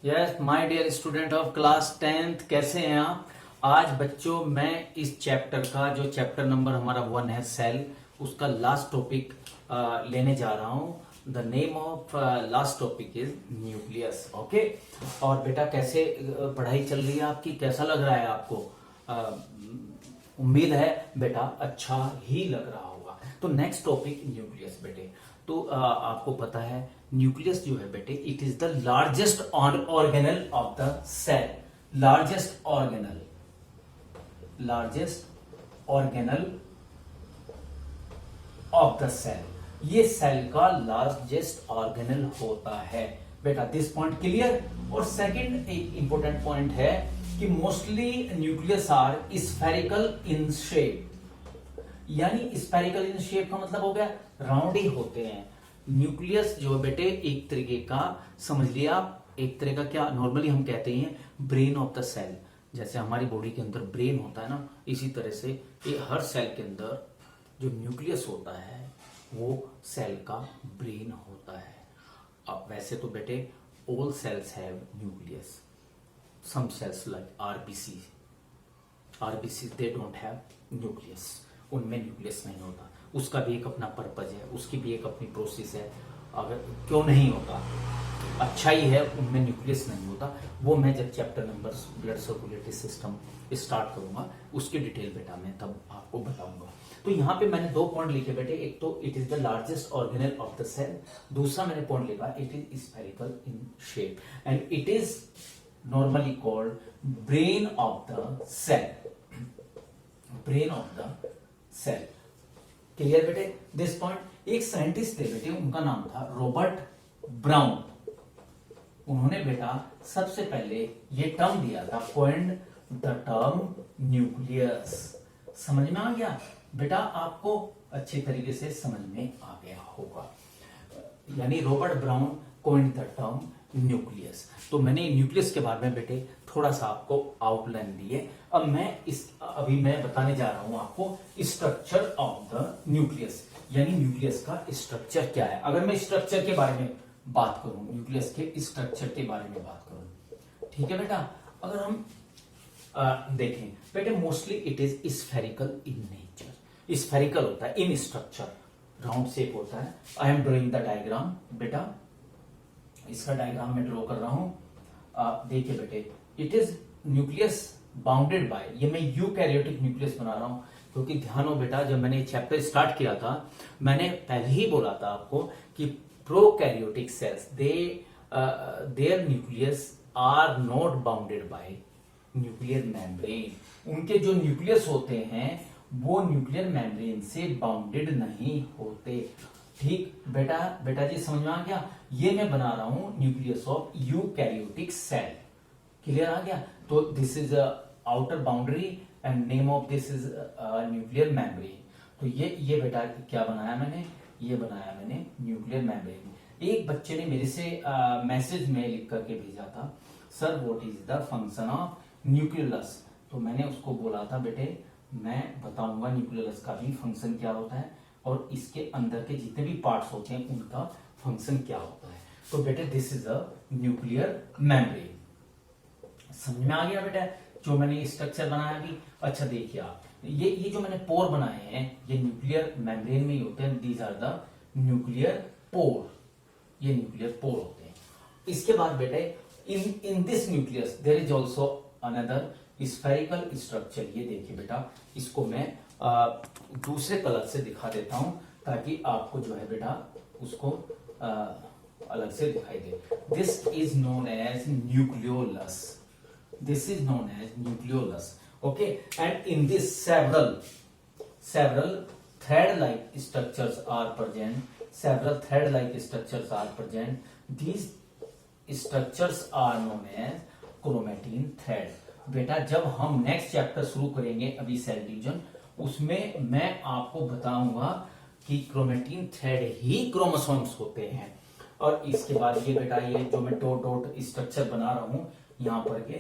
Yes my dear student of class 10th, कैसे हैं आप। आज बच्चों मैं इस चैप्टर का जो चैप्टर नंबर हमारा 1 है सेल, उसका लास्ट टॉपिक लेने जा रहा हूं। The name of last topic is nucleus. Okay. और बेटा कैसे पढ़ाई चल रही है आपकी, कैसा लग रहा है आपको? उम्मीद है बेटा अच्छा ही लग रहा होगा। तो नेक्स्ट टॉपिक न्यूक्लियस बेटे। तो आपको पता है न्यूक्लियस जो है बेटे, it is the largest organelle of the cell. Largest organelle of the cell, ये सेल का लार्जेस्ट ऑर्गेनल होता है बेटा। This point clear. और सेकंड एक इंपॉर्टेंट पॉइंट है कि mostly nucleus are spherical in shape. यानी स्फेरिकल इन शेप का मतलब हो गया राउंड ही होते हैं। न्यूक्लियस जो बेटे एक तरीके का समझ लिया आप, एक तरह का क्या नॉर्मली हम कहते हैं ब्रेन ऑफ द सेल। जैसे हमारी बॉडी के अंदर ब्रेन होता है ना, इसी तरह से ये हर सेल के अंदर जो न्यूक्लियस होता है वो सेल का ब्रेन होता है। अब वैसे तो बेटे all cells have nucleus, some cells like RBC they don't have nucleus, उनमें न्यूक्लियस नहीं होता। उसका भी एक अपना पर्पज है, उसकी भी एक अपनी प्रोसेस है। अगर क्यों नहीं होता, अच्छा ही है उनमें न्यूक्लियस नहीं होता। वो मैं जब chapter number blood circulatory system start करूंगा उसकी डिटेल बेटा मैं तब आपको बताऊंगा। तो यहाँ पे मैंने 2 पॉइंट लिखे बेटे। एक तो it is the largest organelle of the cell, दूसरा मैंने पॉइंट लिखा it is spherical in shape and it is normally called brain of the cell. Brain of the cell clear बेटे दिस पॉइंट। एक scientist थे बेटे, उनका नाम था रॉबर्ट ब्राउन। उन्होंने बेटा सबसे पहले ये टर्म दिया था, कॉइन्ड द टर्म न्यूक्लियस। समझ में आ गया बेटा? आपको अच्छे तरीके से समझ में आ गया होगा। यानी Robert brown coined the term nucleus. तो मैंने न्यूक्लियस के बारे में बेटे थोड़ा सा आपको आउटलाइन दी है। अब अभी मैं बताने जा रहा हूं आपको स्ट्रक्चर ऑफ द न्यूक्लियस, यानी न्यूक्लियस का स्ट्रक्चर क्या है। अगर मैं स्ट्रक्चर के बारे में बात करूं, न्यूक्लियस के स्ट्रक्चर के बारे में बात करूं, ठीक है बेटा। अगर हम देखें बेटे, mostly it is spherical in nature. Spherical होता है इन स्ट्रक्चर, राउंड शेप होता है। I am drawing the diagram बेटा, इसका डायग्राम मैं ड्रॉ कर रहा हूं। देखिए बेटे, it is nucleus bounded by, ये मैं यूकैरियोटिक न्यूक्लियस बना रहा हूं क्योंकि ध्यान हो बेटा, जब मैंने चैप्टर स्टार्ट किया था मैंने पहले ही बोला था आपको कि prokaryotic cells their nucleus are not bounded by nuclear membrane. उनके जो न्यूक्लियस होते हैं वो न्यूक्लियर मेम्ब्रेन से बाउंडेड नहीं होते। ठीक बेटा, बेटा जी समझ में आ गया? ये मैं बना रहा हूं nucleus of eukaryotic cell. Clear आ गया? तो this is outer boundary and name of this is nuclear membrane. तो ये बेटा क्या बनाया मैंने? ये बनाया मैंने न्यूक्लियर मेम्ब्रेन। एक बच्चे ने मेरे से मैसेज में लिख करके भेजा था, sir what is the function of nucleus. तो मैंने उसको बोला था बेटे मैं बताऊंगा न्यूक्लियस का भी फंक्शन क्या होता है और इसके अंदर के जितने भी पार्ट्स होते हैं उनका फंक्शन क्या होता है। तो बेटे this is a nuclear membrane. समझ में आ गया बेटा जो मैंने स्ट्रक्चर बनाया अभी? अच्छा देखिए आप, ये जो मैंने पोर बनाए हैं ये न्यूक्लियर मेम्ब्रेन में ही होते हैं। These are the nuclear pore, ये न्यूक्लियर पोर होते हैं। इसके बाद बेटे in this nucleus there is also another spherical structure. ये देखिए बेटा, इसको मैं दूसरे कलर से दिखा देता हूं ताकि आपको जो है बेटा उसको अलग से दिखाई दे। This is known as nucleolus. This is known as nucleolus. Okay, and in this several thread-like structures are present. Several thread-like structures are present. These structures are known as chromatin thread. बेटा जब हम next chapter शुरू करेंगे अभी cell division, उसमें मैं आपको बताऊंगा कि क्रोमेटिन थ्रेड ही क्रोमोसोम्स होते हैं। और इसके बाद ये बेटा ये जो मैं डॉट डॉट स्ट्रक्चर बना रहा हूं यहां पर के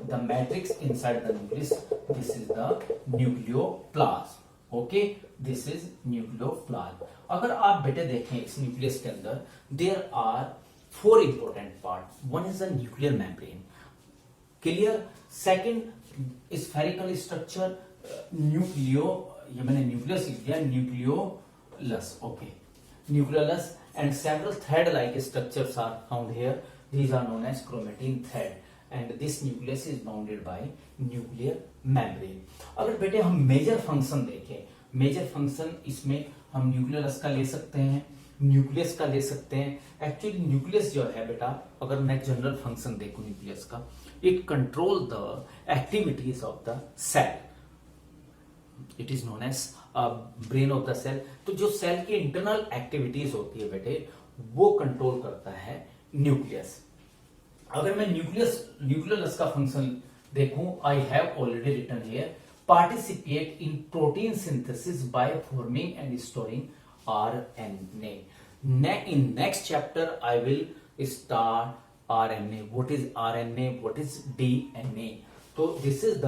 the matrix inside the nucleus, this is the nucleoplasm. Okay, this is nucleoplasm. अगर आप बेटे देखें इस न्यूक्लियस के अंदर there are four important part. One is the nuclear membrane. Clear? Second, spherical structure, ये मैंने न्यूक्लियस लिख दिया, nucleolus. Okay, nucleolus and several thread-like structures are found here. These are known as chromatin thread, and this nucleus is bounded by nuclear membrane. अगर बेटे हम major function देखें, major function इसमें हम न्यूक्लियस का ले सकते हैं, न्यूक्लियस का ले सकते हैं. एक्चुअली न्यूक्लियस जो है बेटा, अगर मैं जनरल फंक्शन देखूं न्यूक्लियस का, it control the activities of the cell. It is known as brain of the cell. तो जो सेल की इंटरनल एक्टिविटीज होती है बेटे, वो कंट्रोल करता है न्यूक्लियस. अगर मैं न्यूक्लियस का फंक्शन देखूं, I have already written here, participate in protein synthesis by forming and storing RNA. In next chapter I will start RNA. What is RNA? What is DNA? तो this is the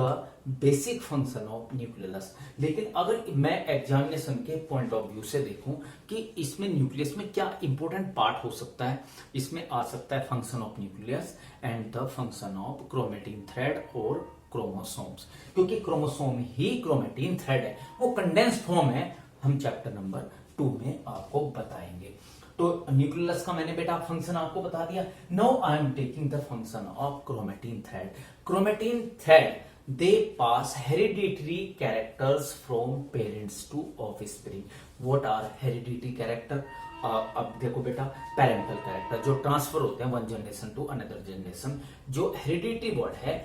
basic function of nucleus. लेकिन अगर मैं examination के point of view से देखूं कि इसमें nucleus में क्या इंपॉर्टेंट पार्ट हो सकता है, इसमें आ सकता है function of nucleus and the function of chromatin thread और क्रोमोसोम्स. क्योंकि क्रोमोसोम ही क्रोमेटिन थ्रेड है, वो कंडेंस फॉर्म है. हम चैप्टर नंबर 2 में आपको बताएंगे. तो न्यूक्लियस का मैंने बेटा फंक्शन आपको बता दिया. Now I am taking the function of chromatin thread. Chromatin thread, they pass hereditary characters from parents to offspring. What are hereditary character? अब देखो बेटा, पेरेंटल कैरेक्टर जो ट्रांसफर होते हैं one generation to another generation. जो hereditary word है,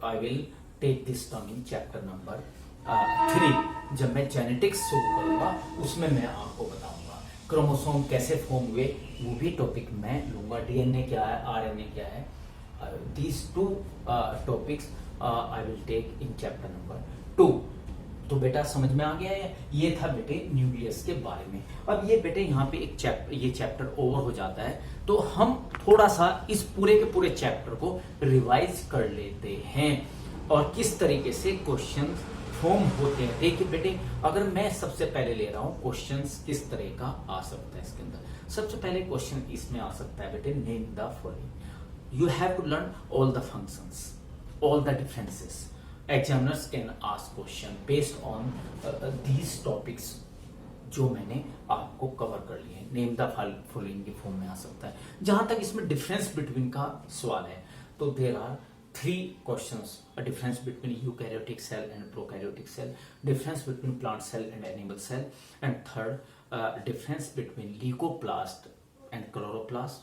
I will take this term in chapter number 3. जब मैं जेनेटिक्स शुरू करूंगा उसमें मैं आपको बताऊंगा. क्रोमोसोम कैसे फॉर्म हुए वो भी टॉपिक मैं लूंगा. डीएनए क्या है, आरएनए क्या है, these two topics I will take in chapter number 2. तो बेटा समझ में आ गया है. ये था बेटे न्यूक्लियस के बारे में. अब ये बेटे यहाँ पे ये चैप्टर ओवर हो जाता है, तो हम थोड़ा सा इस पूरे के पूरे चैप्टर को रिवाइज कर लेते हैं और किस तरीके से क्वेश्चन फॉर्म होते हैं. देखिए बेटे, अगर मैं सबसे पहले ले रहा हूं क्वेश्चंस किस तरह का आ सकता है इसके अंदर. सबसे पहले क्वेश्चन इसमें आ सकता है बेटे, name the following. You have to learn all the functions, all the differences. Examiners can ask question based on these topics जो मैंने आपको कवर कर लिए. नेम द फॉलोइंग के फॉर्म में आ सकता है. जहां तक इसमें डिफरेंस बिटवीन का सवाल है, तो there are 3 questions: a difference between eukaryotic cell and prokaryotic cell, difference between plant cell and animal cell, and third, difference between leucoplast and chloroplast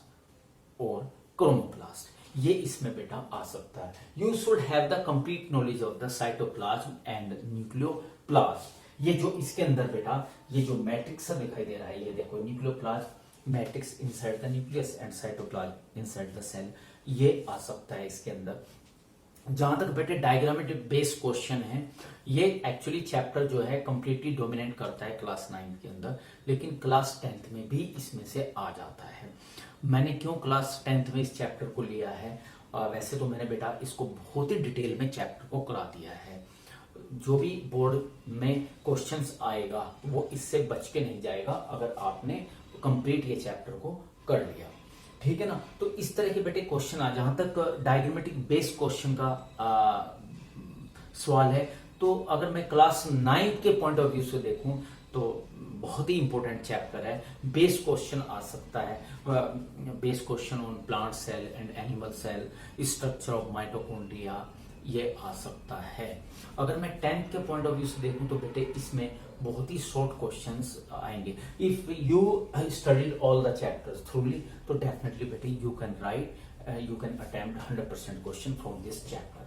or chromoplast. ये इसमें बेटा आ सकता है. You should have the complete knowledge of the cytoplasm and nucleoplast. ये जो इसके अंदर बेटा ये जो मैट्रिक्स दिखाई दे रहा है, ये देखो, nucleoplast matrix inside the nucleus and cytoplasm inside the cell, ये आ सकता है इसके अंदर. जहां तक बेटे डायग्रामेटिक बेस्ड क्वेश्चन है, ये एक्चुअली चैप्टर जो है कंप्लीटली डोमिनेट करता है क्लास 9 के अंदर, लेकिन क्लास 10th में भी इसमें से आ जाता है. मैंने क्यों क्लास 10th में इस चैप्टर को लिया है? वैसे तो मैंने बेटा इसको बहुत ही डिटेल में चैप्टर को करा दिया है. जो भी बोर्ड में क्वेश्चंस आएगा वो इससे बच के नहीं जाएगा अगर आपने कंप्लीट ये चैप्टर को कर लिया. ठीक है ना. तो इस तरह के बेटे क्वेश्चन आ. जहां तक डायग्रामेटिक बेस्ड क्वेश्चन का सवाल है, तो अगर मैं क्लास 9 के पॉइंट ऑफ व्यू से देखूं तो बहुत ही इंपॉर्टेंट चैप्टर है. बेस्ड क्वेश्चन आ सकता है, based question on plant cell and animal cell, structure of mitochondria, ये आ सकता है. अगर मैं 10th के पॉइंट ऑफ व्यू से देखूं तो बेटे इसमें बहुत ही शॉर्ट क्वेश्चंस आएंगे. If you studied all the chapters थ्रूली, तो डेफिनेटली बेटे you can write, you can attempt 100% question from this chapter.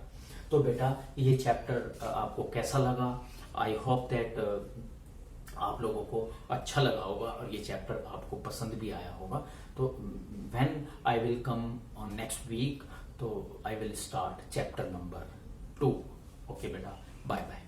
तो बेटा ये चैप्टर आपको कैसा लगा? आई होप दैट आप लोगों को अच्छा लगा होगा और ये चैप्टर आपको पसंद भी आया होगा. तो when I will come on next week, तो I will start chapter number 2. Okay बेटा, बाय बाय.